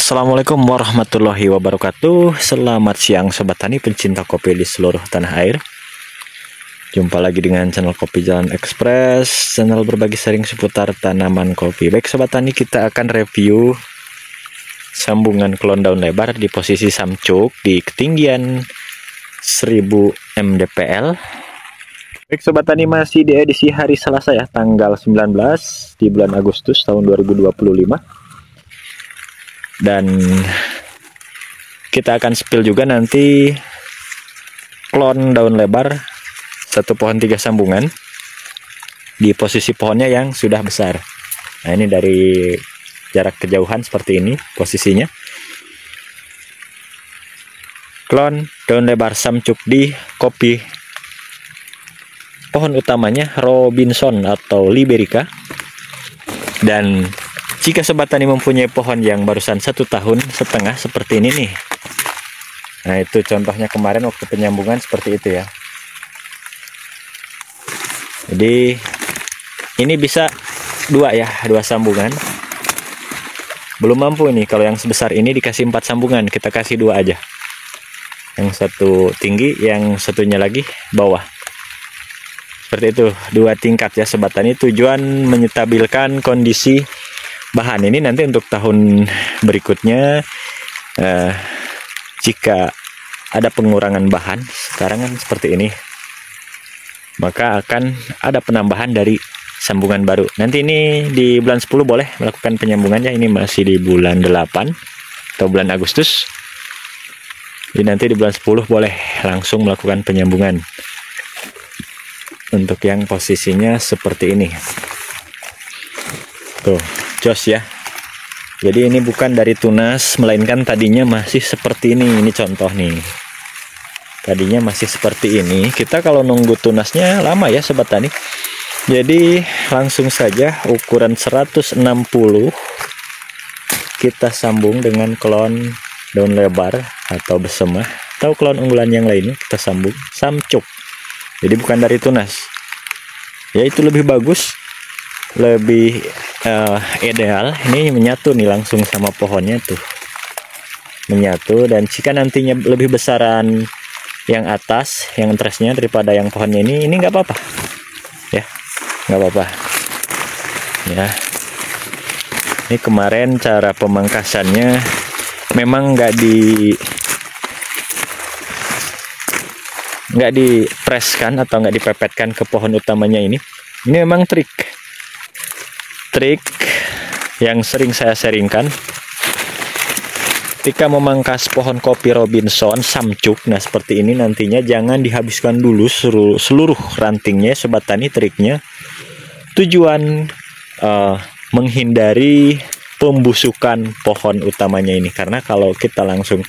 Assalamualaikum warahmatullahi wabarakatuh. Selamat siang sobat tani pencinta kopi di seluruh tanah air. Jumpa lagi dengan channel Kopi Jalan Express, channel berbagi sharing seputar tanaman kopi. Baik sobat tani, kita akan review sambungan klon daun lebar di posisi samcuk di ketinggian 1000 mdpl. Baik sobat tani, masih di edisi hari Selasa ya, tanggal 19 di bulan Agustus tahun 2025. Dan kita akan spill juga nanti klon daun lebar satu pohon 3 sambungan di posisi pohonnya yang sudah besar. Nah, ini dari jarak kejauhan seperti ini posisinya. Klon daun lebar samcuk di kopi pohon utamanya Robinson atau Liberica. Dan jika sobat tani mempunyai pohon yang barusan 1,5 tahun seperti ini nih, nah itu contohnya kemarin waktu penyambungan seperti itu ya. Jadi ini bisa 2 sambungan. Belum mampu nih kalau yang sebesar ini dikasih 4 sambungan, kita kasih 2 aja. Yang satu tinggi, yang satunya lagi bawah. Seperti itu, 2 tingkat ya sobat tani. Tujuan menyetabilkan kondisi bahan ini nanti untuk tahun berikutnya. Jika ada pengurangan bahan sekarang kan seperti ini, maka akan ada penambahan dari sambungan baru. Nanti ini di bulan 10 boleh melakukan penyambungannya. Ini masih di bulan 8 atau bulan Agustus. Jadi nanti di bulan 10 boleh langsung melakukan penyambungan untuk yang posisinya seperti ini. Tuh, jos ya. Jadi ini bukan dari tunas, melainkan tadinya masih seperti ini. Ini contoh nih. Tadinya masih seperti ini. Kita kalau nunggu tunasnya lama ya sobat tani. Jadi langsung saja ukuran 160 kita sambung dengan klon daun lebar atau besemah atau klon unggulan yang lainnya, kita sambung samcuk. Jadi bukan dari tunas. Ya itu lebih bagus, lebih ideal. Ini menyatu nih langsung sama pohonnya tuh, menyatu. Dan jika nantinya lebih besaran yang atas, yang trasnya daripada yang pohonnya ini nggak apa-apa ya, nggak apa-apa ya. Ini kemarin cara pemangkasannya memang nggak dipreskan atau nggak dipepetkan ke pohon utamanya ini. Ini memang trik yang sering saya sharingkan. Ketika memangkas pohon kopi Robinson samcuk, nah seperti ini nantinya jangan dihabiskan dulu seluruh rantingnya sobat tani. Triknya tujuan menghindari pembusukan pohon utamanya ini, karena kalau kita langsung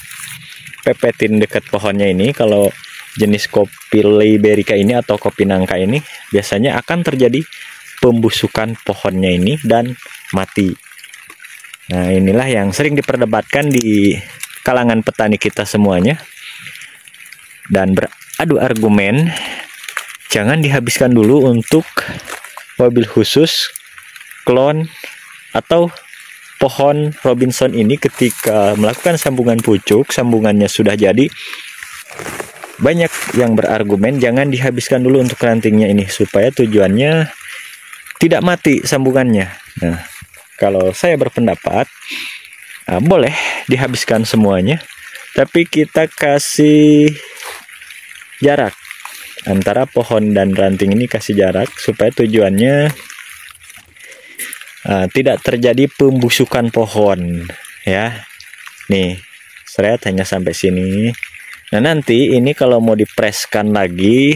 pepetin dekat pohonnya ini, kalau jenis kopi Liberica ini atau kopi nangka ini, biasanya akan terjadi pembusukan pohonnya ini dan mati. Nah, inilah yang sering diperdebatkan di kalangan petani kita semuanya. Dan beradu argumen, jangan dihabiskan dulu untuk mobil khusus klon atau pohon Robinson ini. Ketika melakukan sambungan pucuk, sambungannya sudah jadi, banyak yang berargumen jangan dihabiskan dulu untuk rantingnya ini, supaya tujuannya tidak mati sambungannya. Nah, kalau saya berpendapat boleh dihabiskan semuanya, tapi kita kasih jarak antara pohon dan ranting ini, kasih jarak supaya tujuannya tidak terjadi pembusukan pohon ya. Nih, seret hanya sampai sini. Nah, nanti ini kalau mau dipreskan lagi,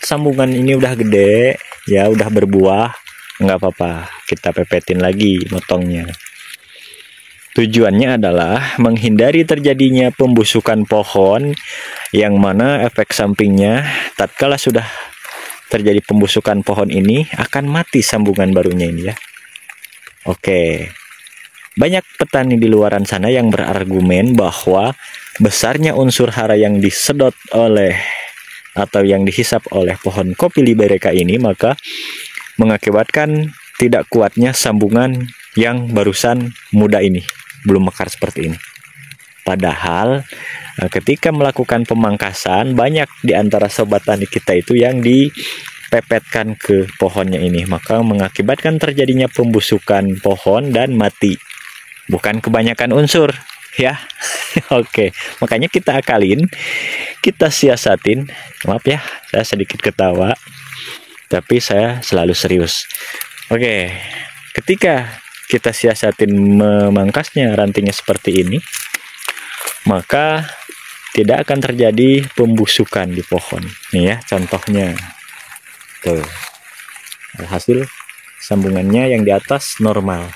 sambungan ini udah gede ya, udah berbuah, nggak apa-apa, kita pepetin lagi motongnya. Tujuannya adalah menghindari terjadinya pembusukan pohon, yang mana efek sampingnya tatkala sudah terjadi pembusukan pohon ini akan mati sambungan barunya ini ya. Oke. Banyak petani di luaran sana yang berargumen bahwa besarnya unsur hara yang disedot oleh atau yang dihisap oleh pohon kopi Liberica ini, maka mengakibatkan tidak kuatnya sambungan yang barusan muda ini. belum mekar seperti ini. Padahal ketika melakukan pemangkasan, banyak di antara sobat tani kita itu yang dipepetkan ke pohonnya ini, maka mengakibatkan terjadinya pembusukan pohon dan mati. Bukan kebanyakan unsur, ya. Oke, makanya kita akalin, kita siasatin. Maaf ya, saya sedikit ketawa, tapi saya selalu serius. Oke, ketika kita siasatin memangkasnya rantingnya seperti ini, maka tidak akan terjadi pembusukan di pohon. Nih ya contohnya. Tuh. Hasil sambungannya yang di atas normal.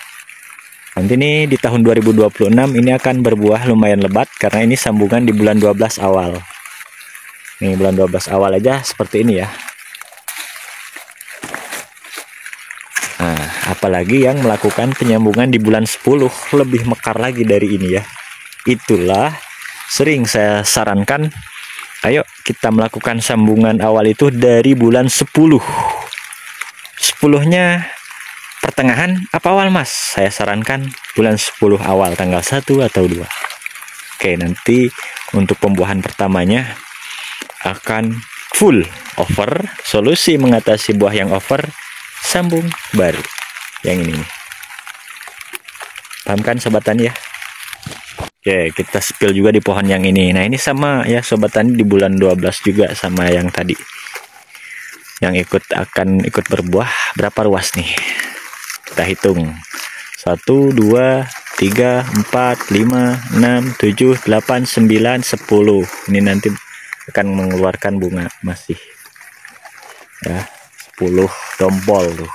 Nanti nih di tahun 2026 ini akan berbuah lumayan lebat karena ini sambungan di bulan 12 awal. Nih bulan 12 awal aja seperti ini ya. Nah, apalagi yang melakukan penyambungan di bulan 10 lebih mekar lagi dari ini ya. Itulah sering saya sarankan, ayo kita melakukan sambungan awal itu dari bulan 10. 10-nya pertengahan apa awal mas? Saya sarankan bulan 10 awal, tanggal 1 atau 2. Oke, nanti untuk pembuahan pertamanya akan full over. Solusi mengatasi buah yang over, sambung baru. Yang ini nih. Paham kan sobat tani ya? Oke, kita spill juga di pohon yang ini. Nah, ini sama ya sobat tani, di bulan 12 juga sama yang tadi. Yang akan ikut berbuah berapa ruas nih? Kita hitung. 1 2 3 4 5 6 7 8 9 10. Ini nanti akan mengeluarkan bunga masih. Ya, 10 dompol tuh.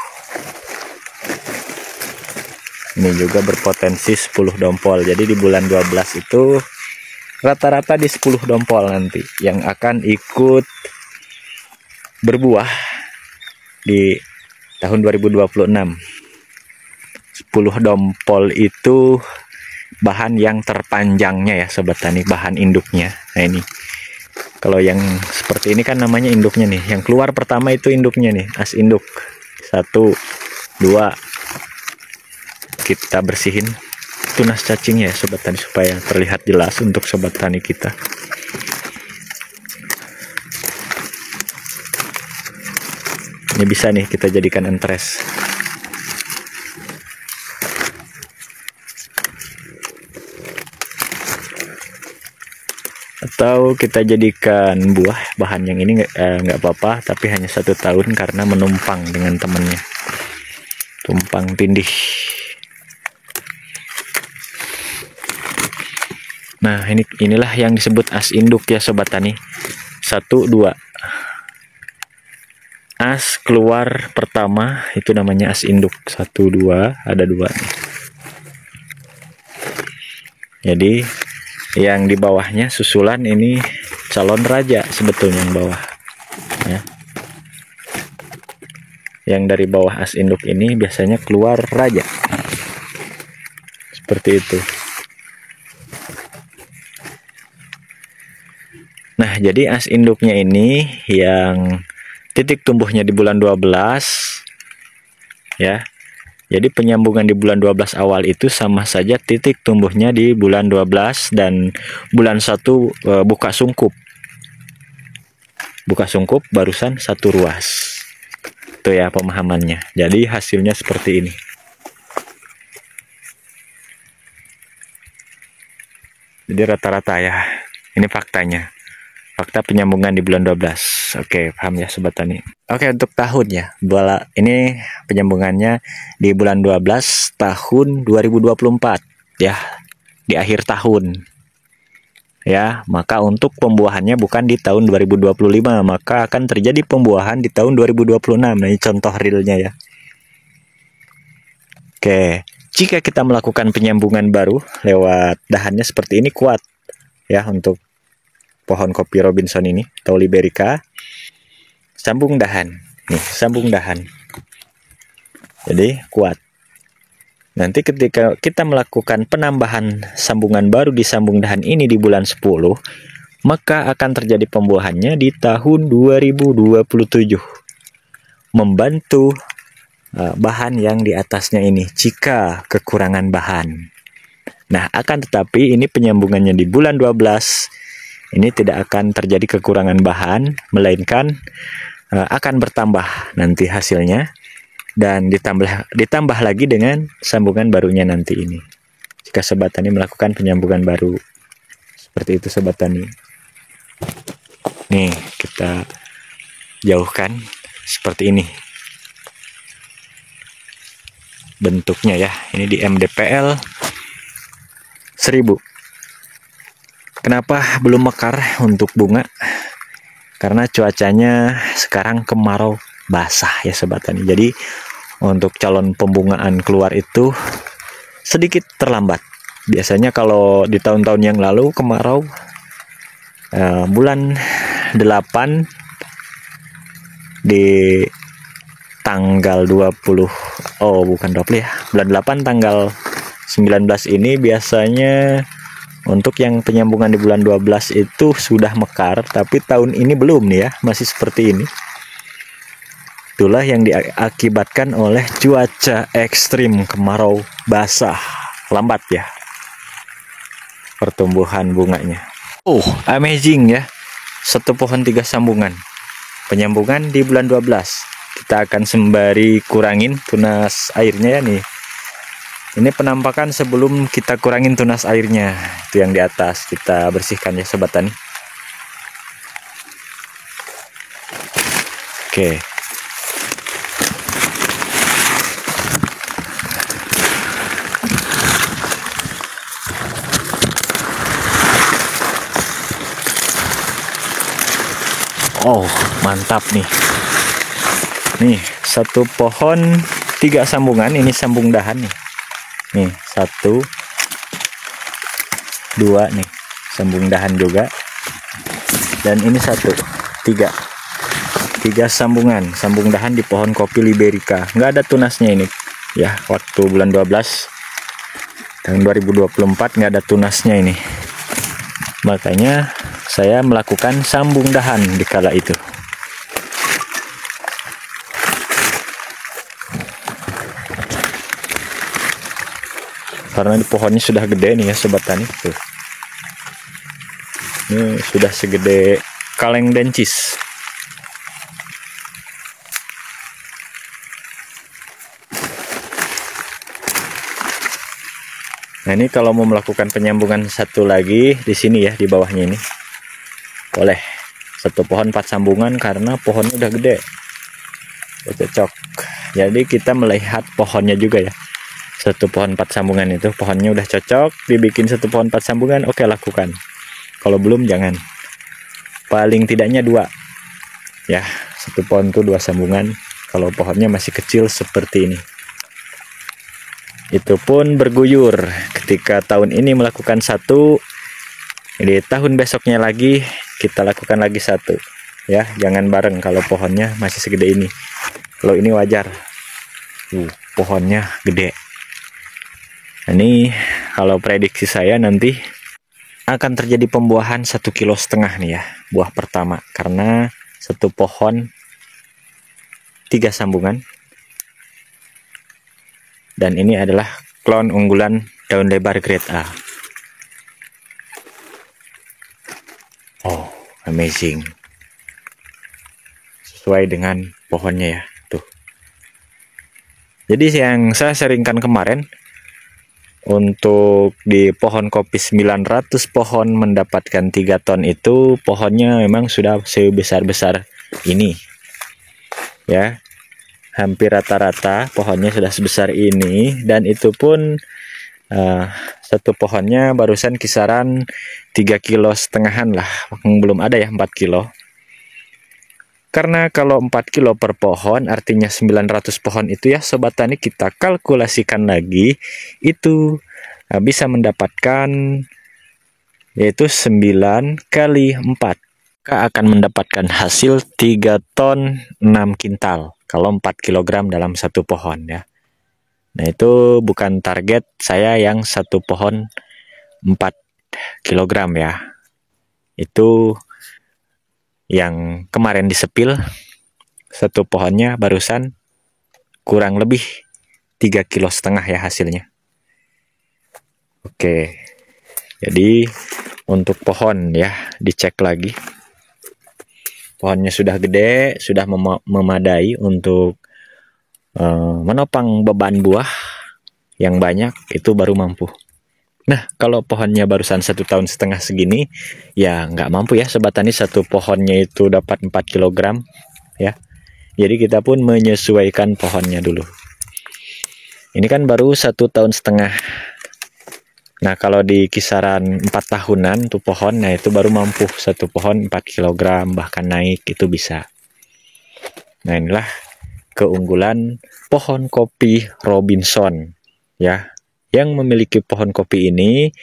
Ini juga berpotensi 10 dompol. Jadi di bulan 12 itu rata-rata di 10 dompol nanti yang akan ikut berbuah di tahun 2026. 10 dompol itu bahan yang terpanjangnya ya sobat tani, bahan induknya. Nah ini kalau yang seperti ini kan namanya induknya nih. Yang keluar pertama itu induknya nih, as induk. 1 2. Kita bersihin tunas cacingnya ya sobat tani supaya terlihat jelas untuk sobat tani kita. Ini bisa nih kita jadikan entres. Atau kita jadikan buah, bahan yang ini nggak apa-apa, tapi hanya 1 tahun karena menumpang dengan temannya. Tumpang tindih. Nah, inilah yang disebut as induk ya sobat tani. 1 2. As keluar pertama itu namanya as induk. 1 2, ada 2 nih. Jadi yang di bawahnya susulan ini calon raja sebetulnya yang bawah. Ya. Yang dari bawah as induk ini biasanya keluar raja. Seperti itu. Nah, jadi as induknya ini yang titik tumbuhnya di bulan 12 ya. Jadi penyambungan di bulan 12 awal itu sama saja titik tumbuhnya di bulan 12 dan bulan 1 buka sungkup. Buka sungkup barusan 1 ruas. Itu ya pemahamannya. Jadi hasilnya seperti ini. Jadi rata-rata ya. Ini faktanya. Fakta penyambungan di bulan 12. Oke, paham ya sobat tani. Oke, untuk tahun ya. Ini penyambungannya di bulan 12 tahun 2024 ya. Di akhir tahun. Ya, maka untuk pembuahannya bukan di tahun 2025, maka akan terjadi pembuahan di tahun 2026. Nah, ini contoh realnya ya. Oke, jika kita melakukan penyambungan baru lewat dahannya seperti ini kuat ya untuk pohon kopi Robinson ini atau Liberica, sambung dahan nih, sambung dahan, jadi kuat. Nanti ketika kita melakukan penambahan sambungan baru di sambung dahan ini di bulan 10, maka akan terjadi pembuahannya di tahun 2027, membantu bahan yang di atasnya ini jika kekurangan bahan. Nah, akan tetapi ini penyambungannya di bulan 12, ini tidak akan terjadi kekurangan bahan, melainkan akan bertambah nanti hasilnya, dan ditambah lagi dengan sambungan barunya nanti ini. Jika Sobat Tani melakukan penyambungan baru. Seperti itu Sobat Tani. Nih, kita jauhkan seperti ini bentuknya ya. Ini di MDPL 1000. Kenapa belum mekar untuk bunga? Karena cuacanya sekarang kemarau basah ya Sobat Tani. Jadi untuk calon pembungaan keluar itu sedikit terlambat. Biasanya kalau di tahun-tahun yang lalu kemarau bulan 8 di tanggal 20, oh bukan 20 ya, bulan 8 tanggal 19 ini biasanya untuk yang penyambungan di bulan 12 itu sudah mekar, tapi tahun ini belum nih ya, masih seperti ini. Itulah yang diakibatkan oleh cuaca ekstrim, kemarau basah, lambat ya pertumbuhan bunganya. Oh, amazing ya. Satu pohon 3 sambungan. Penyambungan di bulan 12. Kita akan sembari kurangin tunas airnya ya nih. Ini penampakan sebelum kita kurangin tunas airnya. Itu yang di atas kita bersihkan ya Sobat Tani. Oke. Oh, mantap nih. Nih, satu pohon 3 sambungan, ini sambung dahan nih. Nih, 1 2 nih, sambung dahan juga. Dan ini 1 3 sambungan, sambung dahan di pohon kopi Liberica. Nggak ada tunasnya ini. Ya, waktu bulan 12 tahun 2024 nggak ada tunasnya ini. Makanya saya melakukan sambung dahan di kala itu. Karena di pohonnya sudah gede nih ya Sobat Tani. Tuh. Ini sudah segede kaleng dencis. Nah, ini kalau mau melakukan penyambungan satu lagi di sini ya, di bawahnya ini. Boleh. Satu pohon 4 sambungan karena pohonnya udah gede. Udah cocok. Jadi kita melihat pohonnya juga ya. Satu pohon 4 sambungan itu pohonnya udah cocok, dibikin satu pohon 4 sambungan, oke lakukan. Kalau belum jangan. Paling tidaknya 2 ya, satu pohon tuh 2 sambungan kalau pohonnya masih kecil seperti ini. Itu pun berguyur. Ketika tahun ini melakukan 1, di tahun besoknya lagi kita lakukan lagi 1 ya, jangan bareng kalau pohonnya masih segede ini. Kalau ini wajar, pohonnya gede. Ini kalau prediksi saya nanti akan terjadi pembuahan 1,5 kilo nih ya, buah pertama, karena satu pohon 3 sambungan. Dan ini adalah klon unggulan daun lebar grade A. Oh, amazing. Sesuai dengan pohonnya ya, tuh. Jadi yang saya sharingkan kemarin, untuk di pohon kopi 900 pohon mendapatkan 3 ton itu, pohonnya memang sudah sebesar-besar ini ya, hampir rata-rata pohonnya sudah sebesar ini. Dan itu pun satu pohonnya barusan kisaran 3,5 kilo lah, belum ada ya 4 kilo. Karena kalau 4 kilo per pohon artinya 900 pohon itu ya Sobat Tani, kita kalkulasikan lagi itu bisa mendapatkan yaitu 9 kali 4, maka akan mendapatkan hasil 3 ton 6 kintal kalau 4 kg dalam satu pohon ya. Nah, itu bukan target saya yang satu pohon 4 kg ya. Itu yang kemarin disepil, satu pohonnya barusan kurang lebih 3,5 kilo ya hasilnya. Oke, jadi untuk pohon ya, dicek lagi. Pohonnya sudah gede, sudah memadai untuk menopang beban buah yang banyak, itu baru mampu. Nah, kalau pohonnya barusan 1,5 tahun segini, ya nggak mampu ya Sobat Tani, satu pohonnya itu dapat 4 kg ya. Jadi kita pun menyesuaikan pohonnya dulu. Ini kan baru 1,5 tahun. Nah, kalau di kisaran 4 tahunan tuh pohon, nah itu baru mampu satu pohon 4 kg, bahkan naik itu bisa. Nah, inilah keunggulan pohon kopi Robinson ya. Yang memiliki pohon kopi ini,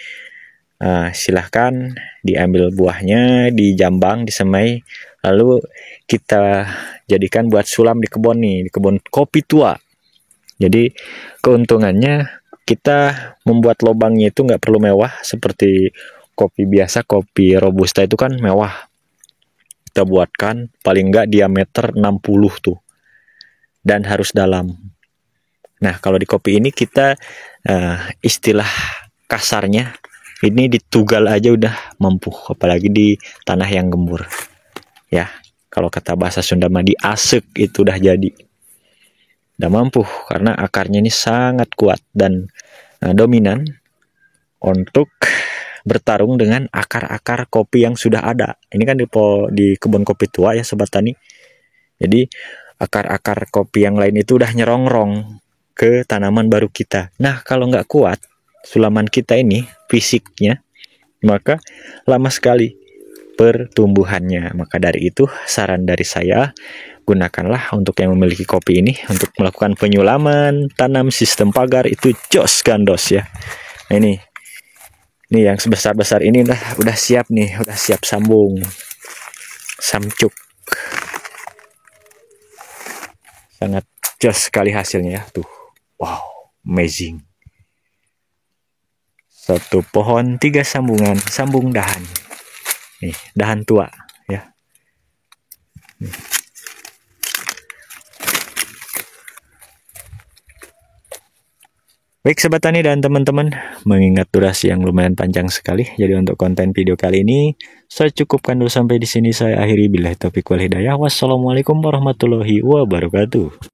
silahkan diambil buahnya, dijambang, disemai, lalu kita jadikan buat sulam di kebun nih, di kebun kopi tua. Jadi keuntungannya, kita membuat lubangnya itu nggak perlu mewah seperti kopi biasa. Kopi robusta itu kan mewah, kita buatkan paling nggak diameter 60 tuh, dan harus dalam. Nah, kalau di kopi ini kita istilah kasarnya ini ditugal aja udah mampu, apalagi di tanah yang gembur ya. Kalau kata bahasa Sunda mah diasek itu udah jadi, udah mampu, karena akarnya ini sangat kuat dan dominan untuk bertarung dengan akar-akar kopi yang sudah ada. Ini kan di kebun kopi tua ya Sobat Tani. Jadi akar-akar kopi yang lain itu udah nyerongrong ke tanaman baru kita. Nah, kalau nggak kuat sulaman kita ini fisiknya, maka lama sekali pertumbuhannya. Maka dari itu saran dari saya, gunakanlah untuk yang memiliki kopi ini untuk melakukan penyulaman, tanam sistem pagar, itu jos gandos ya. Nah, ini yang sebesar-besar ini udah siap nih, udah siap sambung samcuk. Sangat jos sekali hasilnya ya tuh. Wow, amazing. Satu pohon 3 sambungan, sambung dahan. Nih, dahan tua ya. Baik Sobat Tani dan teman-teman, mengingat durasi yang lumayan panjang sekali, jadi untuk konten video kali ini saya cukupkan dulu sampai di sini. Saya akhiri, billahi taufiq wal hidayah. Wassalamualaikum warahmatullahi wabarakatuh.